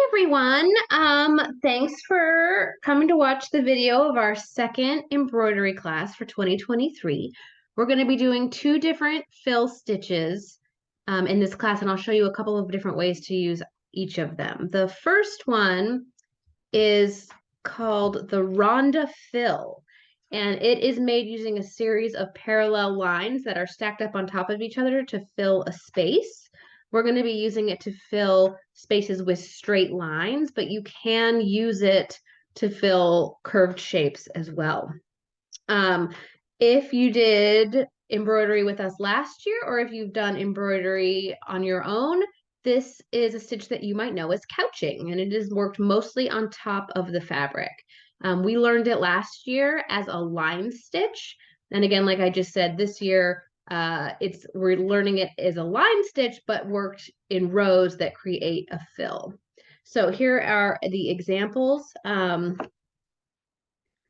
Everyone. Thanks for coming to watch the video of our second embroidery class for 2023. We're going to be doing two different fill stitches in this class, and I'll show you a couple of different ways to use each of them. The first one is called the Randa Fill, and it is made using a series of parallel lines that are stacked up on top of each other to fill a space. We're going to be using it to fill spaces with straight lines, but you can use it to fill curved shapes as well. If you did embroidery with us last year, or if you've done embroidery on your own, this is a stitch that you might know as couching, and it is worked mostly on top of the fabric. We learned it last year as a line stitch. And again, like I just said, this year, we're learning it as a line stitch, but worked in rows that create a fill. So here are the examples of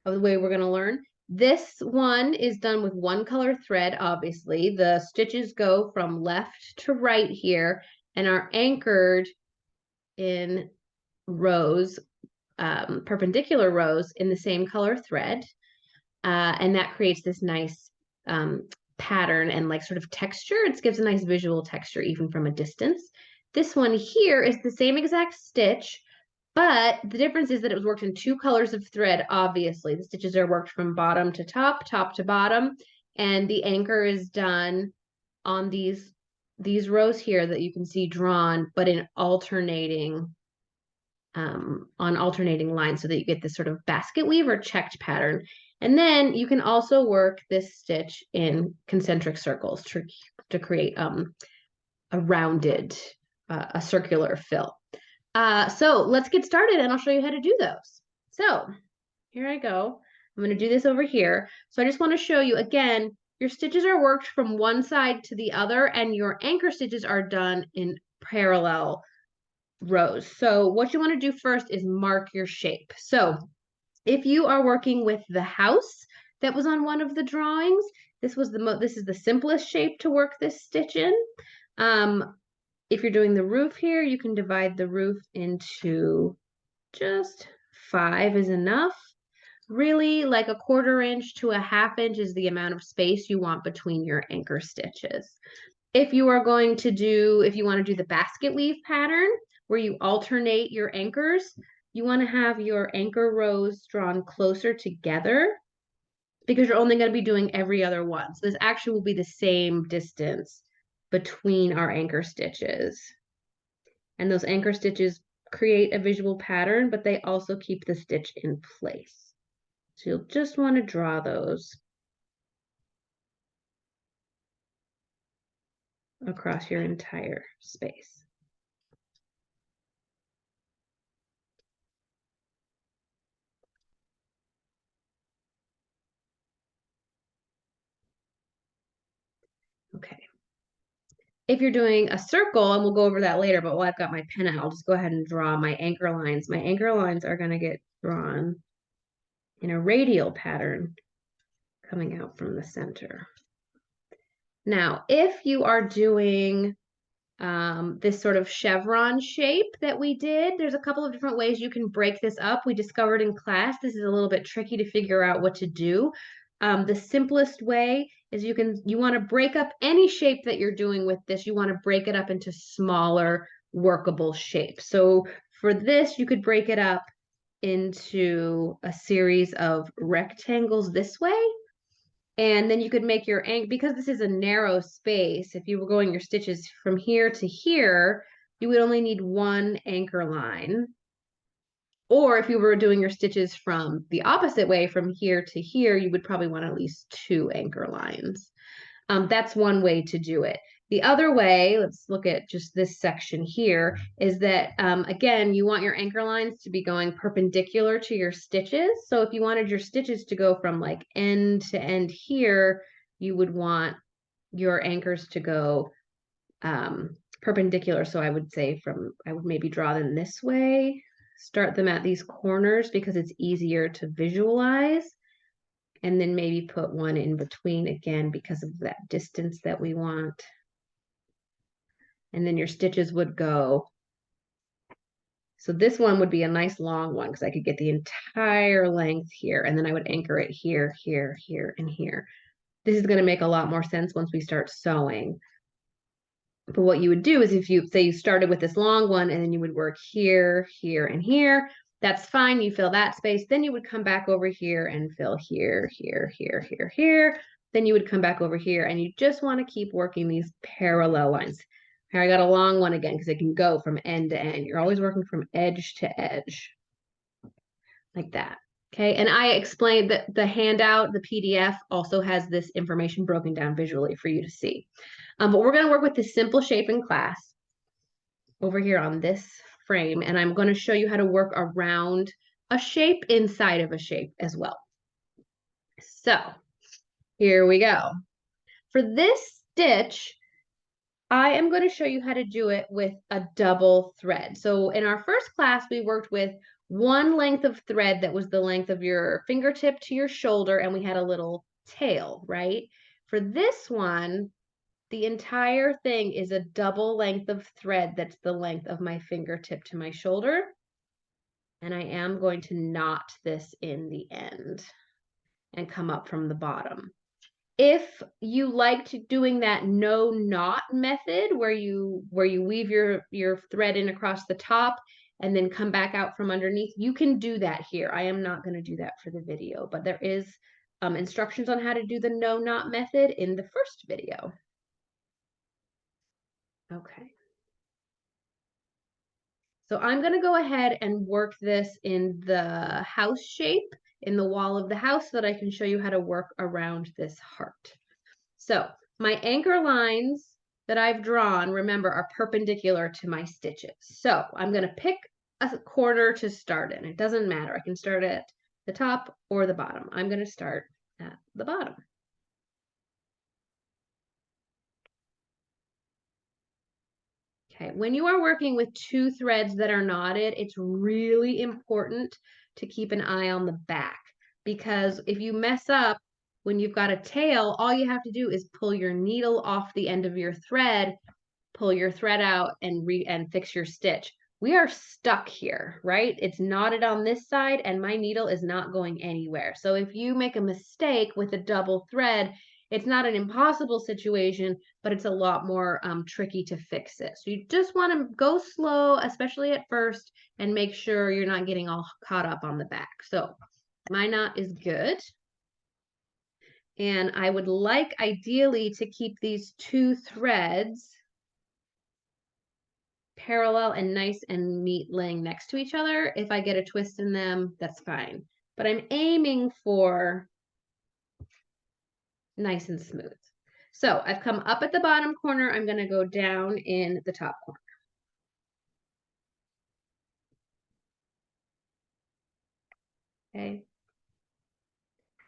the way we're going to learn. This one is done with one color thread, obviously. The stitches go from left to right here and are anchored in rows, perpendicular rows in the same color thread. And that creates this nice pattern and like sort of texture. It gives a nice visual texture even from a distance. This one here is the same exact stitch, but the difference is that it was worked in two colors of thread, obviously. The stitches are worked from bottom to top, top to bottom, and the anchor is done on these rows here that you can see drawn, but in alternating on alternating lines so that you get this sort of basket weave or checked pattern. And then you can also work this stitch in concentric circles to create a rounded, a circular fill. So let's get started and I'll show you how to do those. So here I go. I'm going to do this over here. So I just want to show you again, your stitches are worked from one side to the other and your anchor stitches are done in parallel rows. So what you want to do first is mark your shape. So if you are working with the house that was on one of the drawings, this is the simplest shape to work this stitch in. If you're doing the roof here, you can divide the roof into just 5 is enough. Really, like a 1/4 inch to a 1/2 inch is the amount of space you want between your anchor stitches. If you want to do the basket weave pattern where you alternate your anchors, you want to have your anchor rows drawn closer together because you're only going to be doing every other one. So this actually will be the same distance between our anchor stitches. And those anchor stitches create a visual pattern, but they also keep the stitch in place. So you'll just want to draw those across your entire space. Okay. If you're doing a circle, and we'll go over that later, but while I've got my pen out, I'll just go ahead and draw my anchor lines. My anchor lines are going to get drawn in a radial pattern coming out from the center. Now, if you are doing this sort of chevron shape that we did, there's a couple of different ways you can break this up. We discovered in class, this is a little bit tricky to figure out what to do. The simplest way is you want to break up any shape that you're doing with this. You want to break it up into smaller workable shapes. So for this, you could break it up into a series of rectangles this way. And then you could make your anchor, because this is a narrow space, if you were going your stitches from here to here, you would only need one anchor line. Or if you were doing your stitches from the opposite way, from here to here, you would probably want at least 2 anchor lines. That's one way to do it. The other way, let's look at just this section here, is that, again, you want your anchor lines to be going perpendicular to your stitches. So if you wanted your stitches to go from like end to end here, you would want your anchors to go perpendicular. So I would maybe draw them this way, start them at these corners because it's easier to visualize. And then maybe put one in between again because of that distance that we want. And then your stitches would go So this one would be a nice long one because I could get the entire length here, and then I would anchor it here, here, here, and here. This is going to make a lot more sense once we start sewing. But what you would do is if you say you started with this long one and then you would work here, here, and here, that's fine. You fill that space. Then you would come back over here and fill here, here, here, here, here. Then you would come back over here and you just want to keep working these parallel lines. Here I got a long one again because it can go from end to end. You're always working from edge to edge like that. Okay, and I explained that the handout, the PDF, also has this information broken down visually for you to see. But we're going to work with the simple shape in class over here on this frame, and I'm going to show you how to work around a shape inside of a shape as well. So here we go. For this stitch, I am going to show you how to do it with a double thread. So in our first class, we worked with one length of thread that was the length of your fingertip to your shoulder, and we had a little tail, right? For this one, the entire thing is a double length of thread that's the length of my fingertip to my shoulder. And I am going to knot this in the end and come up from the bottom. If you liked doing that no knot method where you weave your thread in across the top and then come back out from underneath, you can do that here. I am not going to do that for the video, but there is instructions on how to do the no knot method in the first video. Okay. So I'm going to go ahead and work this in the house shape, in the wall of the house, so that I can show you how to work around this heart. So my anchor lines that I've drawn, remember, are perpendicular to my stitches. So I'm going to pick a corner to start in. It doesn't matter. I can start at the top or the bottom. I'm going to start at the bottom. Okay, when you are working with two threads that are knotted, it's really important to keep an eye on the back, because if you mess up when you've got a tail, all you have to do is pull your needle off the end of your thread, pull your thread out and fix your stitch. We are stuck here, right? It's knotted on this side and my needle is not going anywhere. So if you make a mistake with a double thread, it's not an impossible situation, but it's a lot more tricky to fix it. So you just want to go slow, especially at first, and make sure you're not getting all caught up on the back. So my knot is good. And I would like ideally to keep these two threads parallel and nice and neat laying next to each other. If I get a twist in them, that's fine. But I'm aiming for nice and smooth. So I've come up at the bottom corner. I'm going to go down in the top corner. Okay.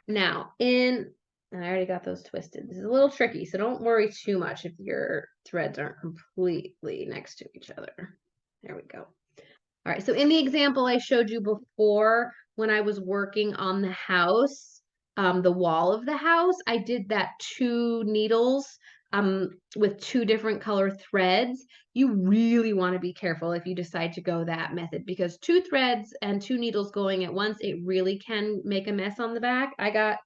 Now and I already got those twisted. This is a little tricky, so don't worry too much if your threads aren't completely next to each other. There we go. All right, so in the example I showed you before, when I was working on the house, the wall of the house, I did that 2 needles with 2 different color threads. You really want to be careful if you decide to go that method, because 2 threads and 2 needles going at once, it really can make a mess on the back. I got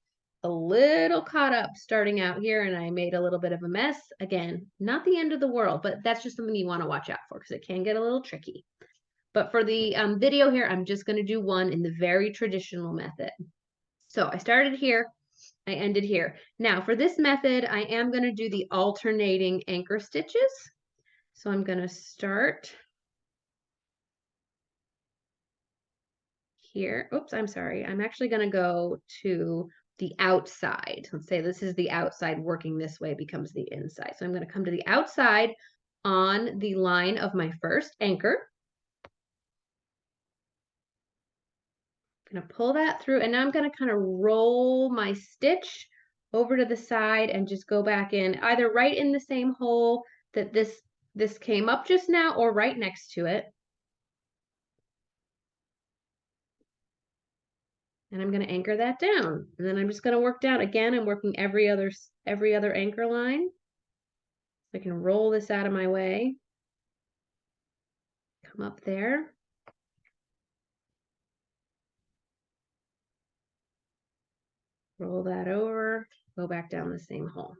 a little caught up starting out here and I made a little bit of a mess. Again, not the end of the world, but that's just something you want to watch out for because it can get a little tricky. But for the video here, I'm just going to do one in the very traditional method. So I started here, I ended here. Now for this method, I am going to do the alternating anchor stitches. So I'm going to start here. Oops, I'm sorry. I'm actually going to go to the outside. Let's say this is the outside, working this way becomes the inside. So I'm going to come to the outside on the line of my first anchor. Going to pull that through, and now I'm going to kind of roll my stitch over to the side and just go back in, either right in the same hole that this came up just now or right next to it. And I'm going to anchor that down, and then I'm just going to work down. Again, I'm working every other anchor line. I can roll this out of my way, come up there. roll that over, go back down the same hole.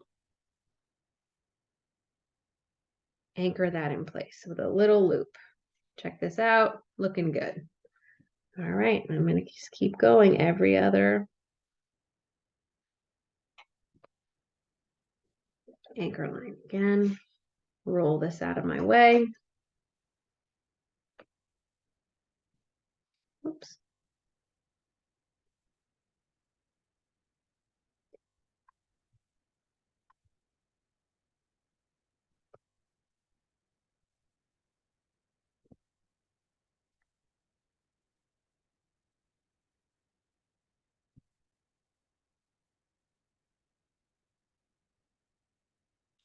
Anchor that in place with a little loop. Check this out, looking good. All right, I'm gonna just keep going every other anchor line again. Roll this out of my way. Oops.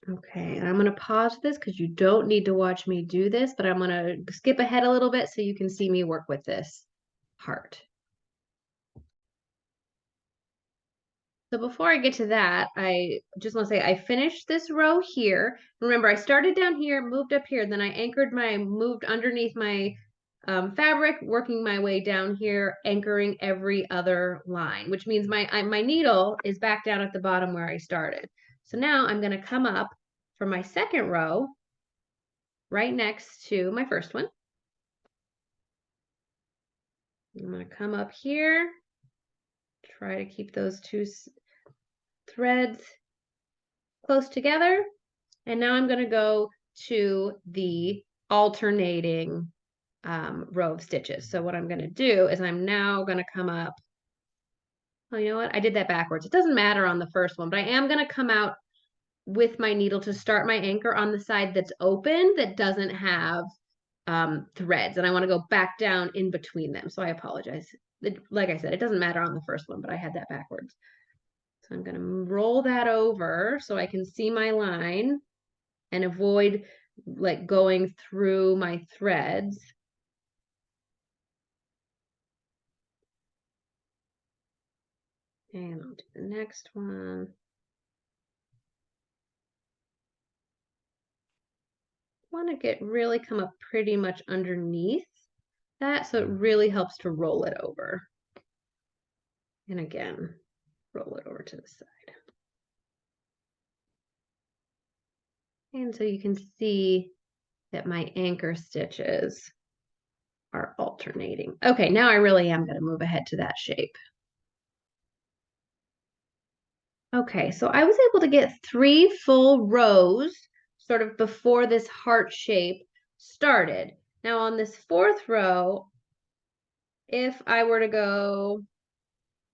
Okay, and I'm going to pause this because you don't need to watch me do this, but I'm going to skip ahead a little bit so you can see me work with this heart. So before I get to that, I just want to say I finished this row here. Remember, I started down here, moved up here, then I moved underneath my fabric, working my way down here, anchoring every other line, which means my needle is back down at the bottom where I started. So now I'm going to come up for my second row, right next to my first one. I'm going to come up here, try to keep those two threads close together. And now I'm going to go to the alternating row of stitches. So what I'm going to do is I'm now going to come up. Oh, you know what? I did that backwards. It doesn't matter on the first one, but I am going to come out with my needle to start my anchor on the side that's open, that doesn't have threads. And I want to go back down in between them. So I apologize. Like I said, it doesn't matter on the first one, but I had that backwards. So I'm going to roll that over so I can see my line and avoid like going through my threads. And I'll do the next one. Want to really come up pretty much underneath that, so it really helps to roll it over. And again, roll it over to the side. And so you can see that my anchor stitches are alternating. Okay, now I really am going to move ahead to that shape. Okay, so I was able to get 3 full rows sort of before this heart shape started. Now on this 4th row, if I were to go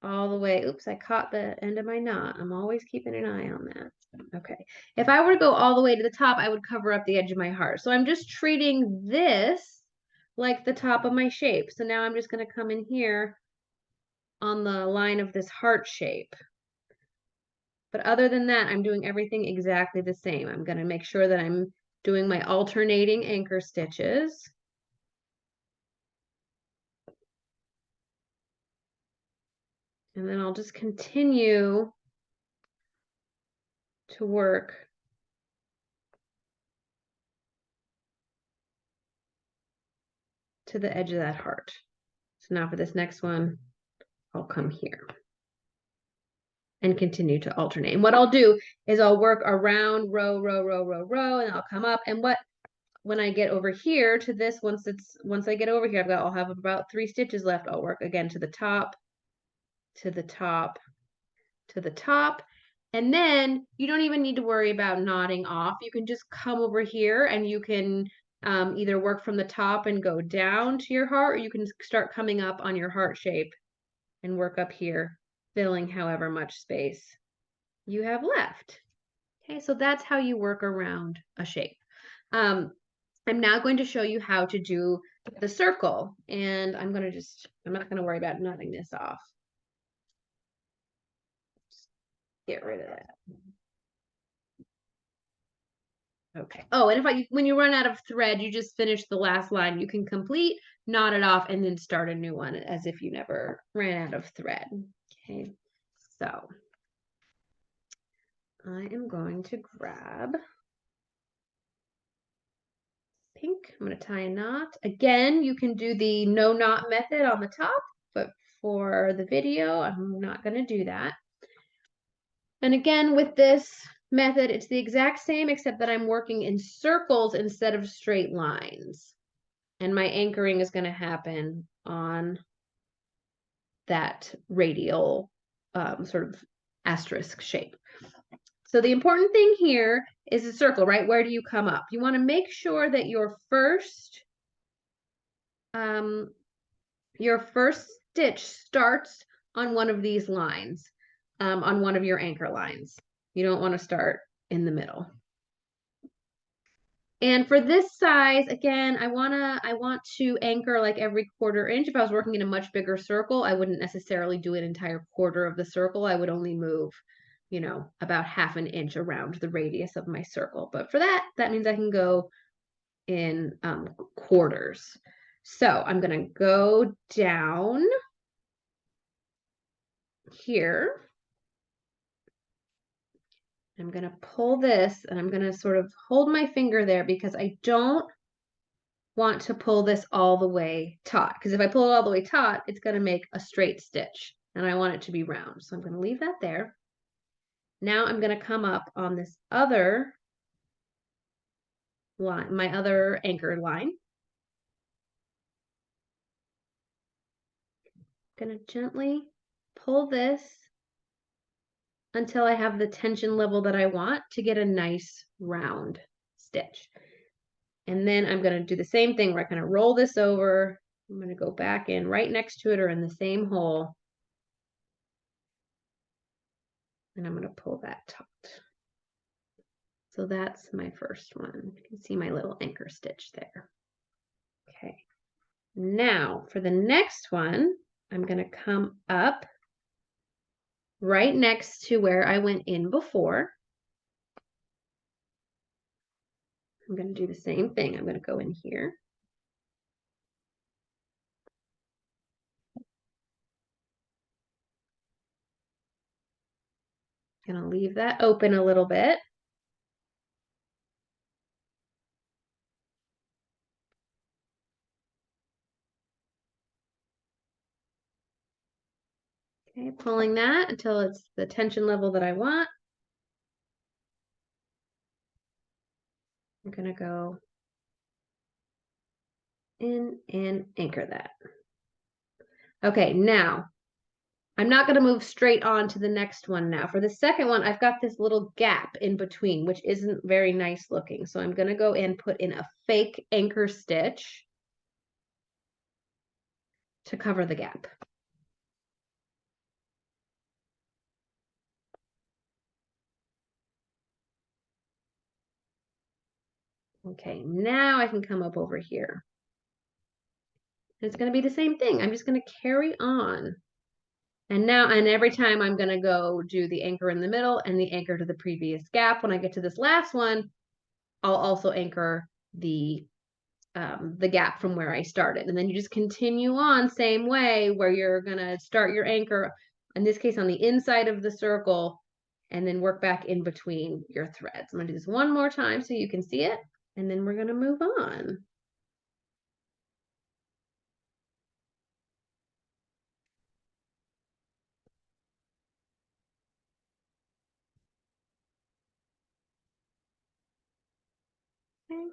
all the way, oops, I caught the end of my knot. I'm always keeping an eye on that. Okay, if I were to go all the way to the top, I would cover up the edge of my heart. So I'm just treating this like the top of my shape. So now I'm just going to come in here on the line of this heart shape. But other than that, I'm doing everything exactly the same. I'm going to make sure that I'm doing my alternating anchor stitches. And then I'll just continue to work to the edge of that heart. So now for this next one, I'll come here and continue to alternate. And what I'll do is I'll work around row, and I'll come up. And when I get over here to this, once I get over here, I'll have about 3 stitches left. I'll work again to the top, to the top, to the top. And then you don't even need to worry about knotting off. You can just come over here and you can either work from the top and go down to your heart, or you can start coming up on your heart shape and work up here, filling however much space you have left. Okay, so that's how you work around a shape. I'm now going to show you how to do the circle, and I'm not going to worry about knotting this off. Just get rid of that. Okay. Oh, and when you run out of thread, you just finish the last line. You can complete, knot it off, and then start a new one as if you never ran out of thread. Okay. So I am going to grab pink. I'm going to tie a knot. Again, you can do the no knot method on the top, but for the video, I'm not going to do that. And again, with this method, it's the exact same, except that I'm working in circles instead of straight lines. And my anchoring is going to happen on that radial sort of asterisk shape. So the important thing here is a circle, right? Where do you come up? You want to make sure that your first stitch starts on one of these lines, on one of your anchor lines. You don't want to start in the middle. And for this size, again, I want to anchor like every 1/4 inch. If I was working in a much bigger circle, I wouldn't necessarily do an entire 1/4 of the circle. I would only move, you know, about 1/2 an inch around the radius of my circle. But for that means I can go in quarters. So I'm gonna go down here. I'm going to pull this and I'm going to sort of hold my finger there because I don't want to pull this all the way taut. Because if I pull it all the way taut, it's going to make a straight stitch and I want it to be round. So I'm going to leave that there. Now I'm going to come up on this other line, my other anchored line. I'm going to gently pull this until I have the tension level that I want to get a nice round stitch. And then I'm going to do the same thing. We're going to roll this over. I'm going to go back in right next to it or in the same hole. And I'm going to pull that taut. So that's my first one. You can see my little anchor stitch there. Okay. Now for the next one, I'm going to come up right next to where I went in before. I'm going to do the same thing. I'm going to go in here. Going to leave that open a little bit. Okay, pulling that until it's the tension level that I want. I'm going to go in and anchor that. Okay, now I'm not going to move straight on to the next one now. For the second one, I've got this little gap in between, which isn't very nice looking. So I'm going to go and put in a fake anchor stitch to cover the gap. Okay, now I can come up over here. It's going to be the same thing. I'm just going to carry on. And every time I'm going to go do the anchor in the middle and the anchor to the previous gap. When I get to this last one, I'll also anchor the gap from where I started. And then you just continue on same way where you're going to start your anchor, in this case on the inside of the circle, and then work back in between your threads. I'm going to do this one more time so you can see it, and then we're going to move on. Okay.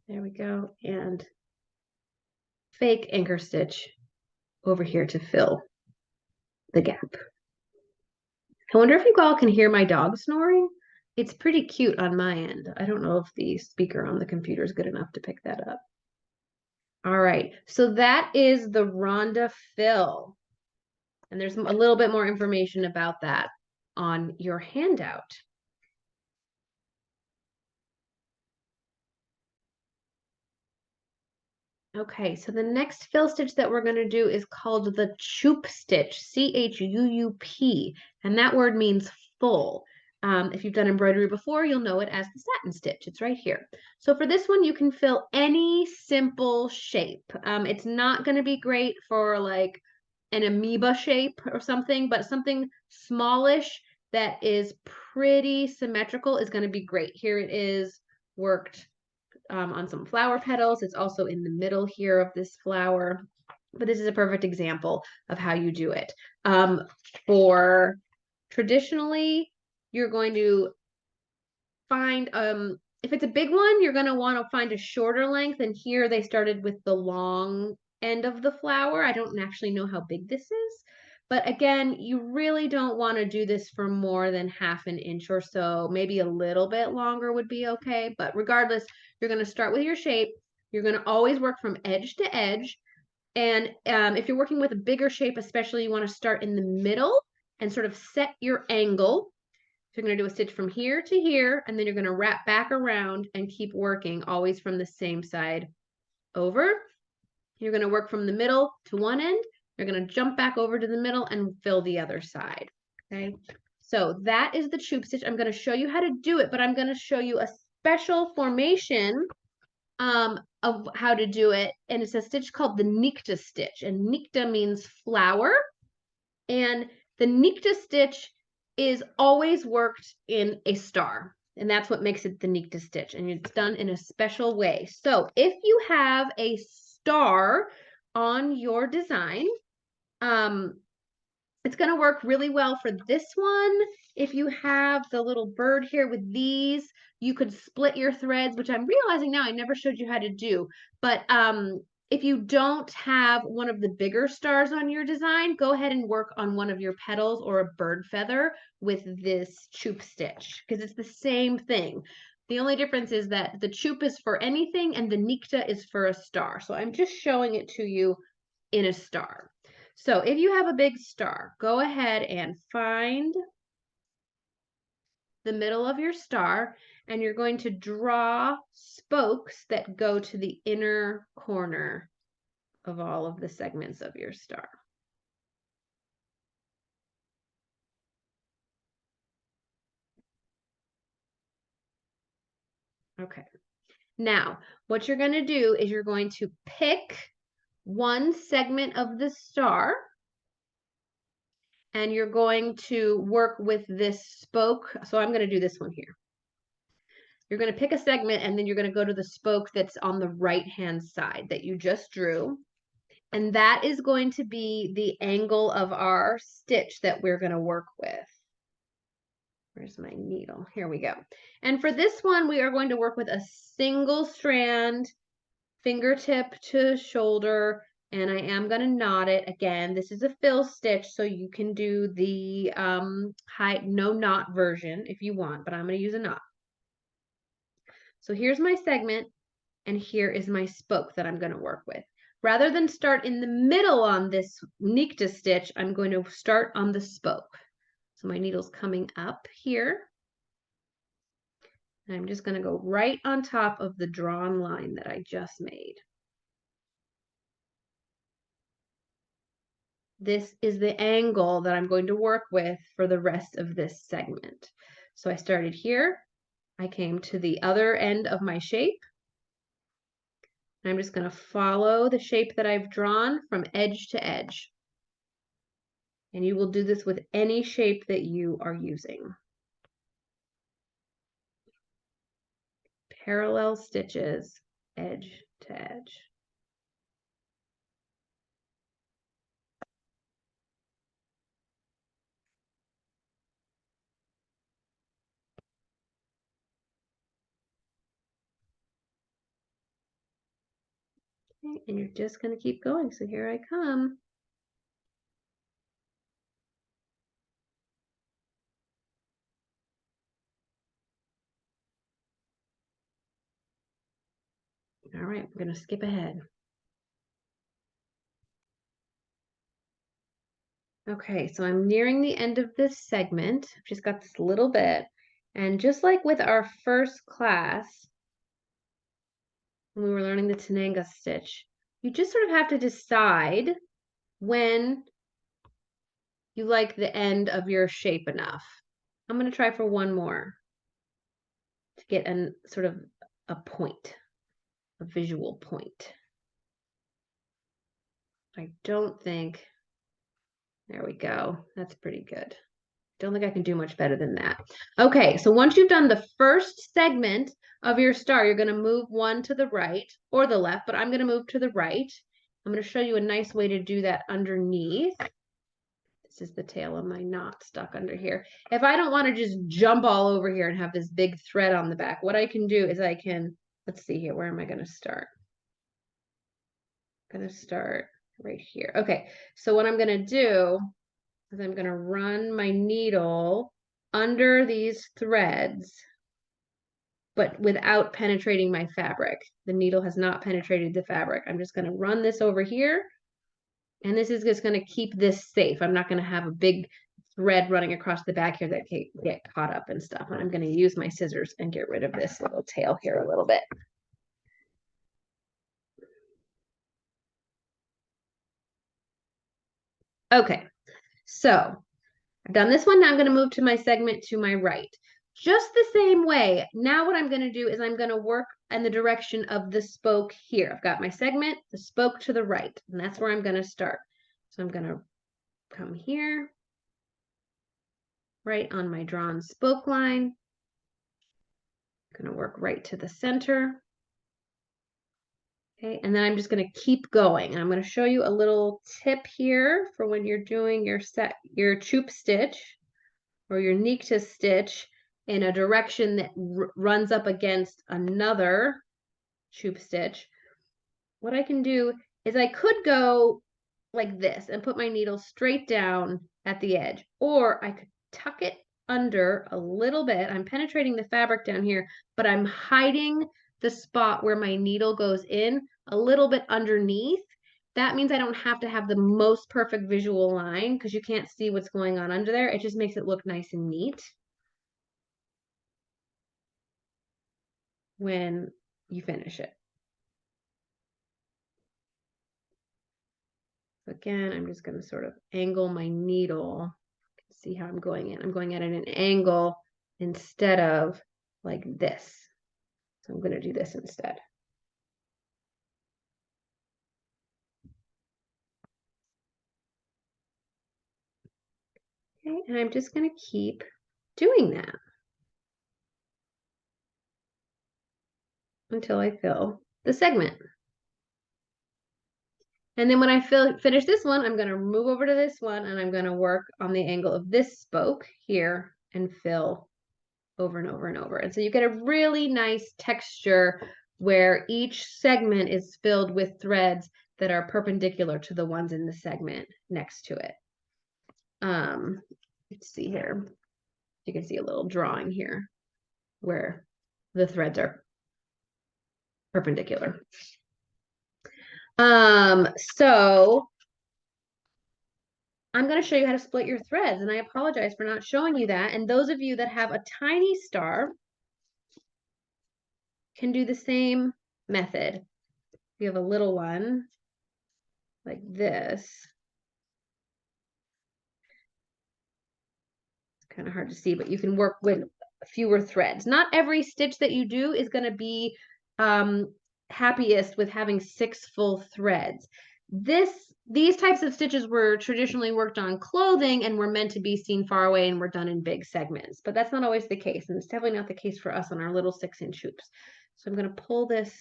There we go. And fake anchor stitch over here to fill the gap. I wonder if you all can hear my dog snoring. It's pretty cute on my end. I don't know if the speaker on the computer is good enough to pick that up. All right, so that is the Randa Fill. And there's a little bit more information about that on your handout. Okay, so the next fill stitch that we're going to do is called the Chuup stitch, C-H-U-U-P, and that word means full. If you've done embroidery before, you'll know it as the satin stitch. It's right here. So for this one, you can fill any simple shape. It's not going to be great for like an amoeba shape or something, but something smallish that is pretty symmetrical is going to be great. Here it is worked on some flower petals. It's also in the middle here of this flower, but this is a perfect example of how you do it. For traditionally, you're going to find, if it's a big one, you're going to want to find a shorter length. And here they started with the long end of the flower. I don't actually know how big this is. But again, you really don't want to do this for more than half an inch or so. Maybe a little bit longer would be okay. But regardless, you're going to start with your shape. You're going to always work from edge to edge. And if you're working with a bigger shape, especially, you want to start in the middle and sort of set your angle. So you're going to do a stitch from here to here, and then you're going to wrap back around and keep working always from the same side over. You're going to work from the middle to one end. You're going to jump back over to the middle and fill the other side. Okay, so that is the Chuup stitch. I'm going to show you how to do it, but I'm going to show you a special formation of how to do it. And it's a stitch called the Nikte Stitch. And Nikte means flower. And the Nikte Stitch is always worked in a star. And that's what makes it the Nikte Stitch. And it's done in a special way. So if you have a star on your design, it's going to work really well for this one. If you have the little bird here with these, you could split your threads, which I'm realizing now I never showed you how to do. But if you don't have one of the bigger stars on your design, go ahead and work on one of your petals or a bird feather with this Chuup stitch, because it's the same thing. The only difference is that the Chuup is for anything and the Nikte is for a star. So I'm just showing it to you in a star. So if you have a big star, go ahead and find the middle of your star, and you're going to draw spokes that go to the inner corner of all of the segments of your star. Okay. Now, what you're going to do is you're going to pick one segment of the star, and you're going to work with this spoke. So I'm going to do this one here. You're going to pick a segment, and then you're going to go to the spoke that's on the right-hand side that you just drew. And that is going to be the angle of our stitch that we're going to work with. Where's my needle? Here we go. And for this one, we are going to work with a single strand, fingertip to shoulder, and I am going to knot it. Again, this is a fill stitch, so you can do the no knot version if you want, but I'm going to use a knot. So here's my segment, and here is my spoke that I'm going to work with. Rather than start in the middle on this Nikte stitch, I'm going to start on the spoke. So my needle's coming up here. And I'm just going to go right on top of the drawn line that I just made. This is the angle that I'm going to work with for the rest of this segment. So I started here. I came to the other end of my shape. I'm just going to follow the shape that I've drawn from edge to edge. And you will do this with any shape that you are using. Parallel stitches, edge to edge. Okay, and you're just going to keep going. So here I come. All right, we're going to skip ahead. Okay, so I'm nearing the end of this segment. I've just got this little bit. And just like with our first class, when we were learning the Tenanga stitch, you just sort of have to decide when you like the end of your shape enough. I'm going to try for one more to get a sort of a point, a visual point. I don't think, there we go. That's pretty good. Don't think I can do much better than that. Okay, so once you've done the first segment of your star, you're going to move one to the right or the left, but I'm going to move to the right. I'm going to show you a nice way to do that underneath. This is the tail of my knot stuck under here. If I don't want to just jump all over here and have this big thread on the back, what I can do is I can, let's see here, where am I going to start? I'm going to start right here. Okay, so what I'm going to do is I'm going to run my needle under these threads, but without penetrating my fabric. The needle has not penetrated the fabric. I'm just going to run this over here, and this is just going to keep this safe. I'm not going to have a big thread running across the back here that can get caught up and stuff. And I'm going to use my scissors and get rid of this little tail here a little bit. Okay, so I've done this one. Now I'm going to move to my segment to my right. Just the same way. Now what I'm going to do is I'm going to work in the direction of the spoke here. I've got my segment, the spoke to the right, and that's where I'm going to start. So I'm going to come here, right on my drawn spoke line. I'm going to work right to the center. Okay, and then I'm just going to keep going. And I'm going to show you a little tip here for when you're doing your Chuup stitch or your Nikte stitch in a direction that runs up against another Chuup stitch. What I can do is I could go like this and put my needle straight down at the edge, or I could tuck it under a little bit. I'm penetrating the fabric down here, but I'm hiding the spot where my needle goes in a little bit underneath. That means I don't have to have the most perfect visual line because you can't see what's going on under there. It just makes it look nice and neat when you finish it. Again, I'm just going to sort of angle my needle. See how I'm going in. I'm going at an angle instead of like this. So I'm going to do this instead. Okay, and I'm just going to keep doing that until I fill the segment. And then when I finish this one, I'm going to move over to this one and I'm going to work on the angle of this spoke here and fill over and over and over. And so you get a really nice texture where each segment is filled with threads that are perpendicular to the ones in the segment next to it. Let's see here. You can see a little drawing here where the threads are perpendicular. So I'm going to show you how to split your threads, and I apologize for not showing you that. And those of you that have a tiny star can do the same method. If you have a little one like this, it's kind of hard to see, but you can work with fewer threads. Not every stitch that you do is going to be happiest with having 6 full threads. These types of stitches were traditionally worked on clothing and were meant to be seen far away and were done in big segments, but that's not always the case, and it's definitely not the case for us on our little 6-inch hoops. So I'm going to pull this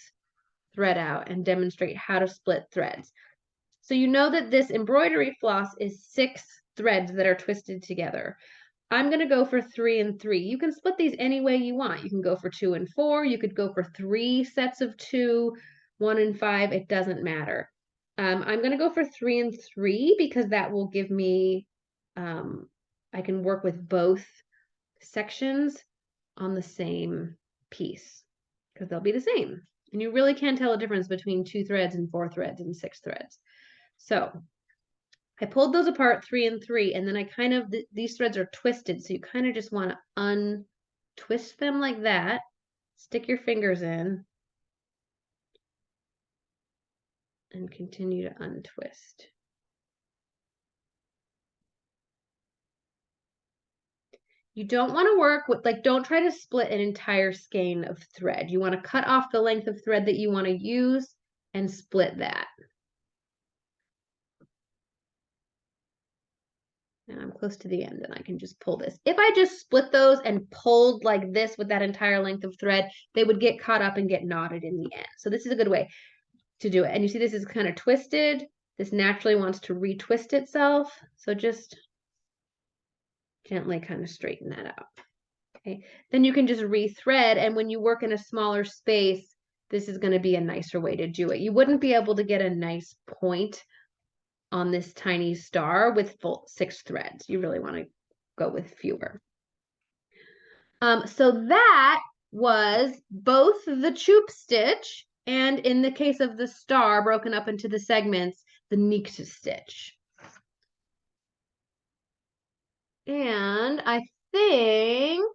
thread out and demonstrate how to split threads. So you know that this embroidery floss is 6 threads that are twisted together. I'm going to go for 3 and 3. You can split these any way you want. You can go for 2 and 4. You could go for 3 sets of 2, 1 and 5. It doesn't matter. I'm going to go for 3 and 3 because that will give me, I can work with both sections on the same piece because they'll be the same. And you really can't tell a difference between 2 threads and 4 threads and 6 threads. So I pulled those apart 3 and 3, and then I kind of, these threads are twisted, so you kind of just want to untwist them like that, stick your fingers in, and continue to untwist. You don't want to work with, like, don't try to split an entire skein of thread. You want to cut off the length of thread that you want to use and split that. And I'm close to the end and I can just pull this. If I just split those and pulled like this with that entire length of thread, they would get caught up and get knotted in the end. So this is a good way to do it. And you see this is kind of twisted. This naturally wants to retwist itself. So just gently kind of straighten that out. Okay, then you can just rethread, and when you work in a smaller space, this is going to be a nicer way to do it. You wouldn't be able to get a nice point on this tiny star with full 6 threads. You really want to go with fewer. So that was both the Chuup stitch and, in the case of the star broken up into the segments, the Nikte stitch. And I think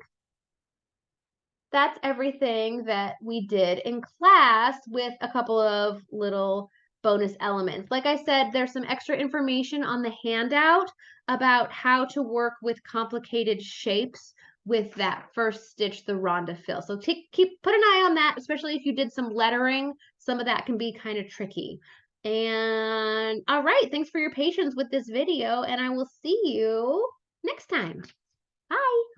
that's everything that we did in class, with a couple of little bonus elements. Like I said, there's some extra information on the handout about how to work with complicated shapes with that first stitch, the Randa Fill. So put an eye on that, especially if you did some lettering. Some of that can be kind of tricky. And all right, thanks for your patience with this video, and I will see you next time. Bye.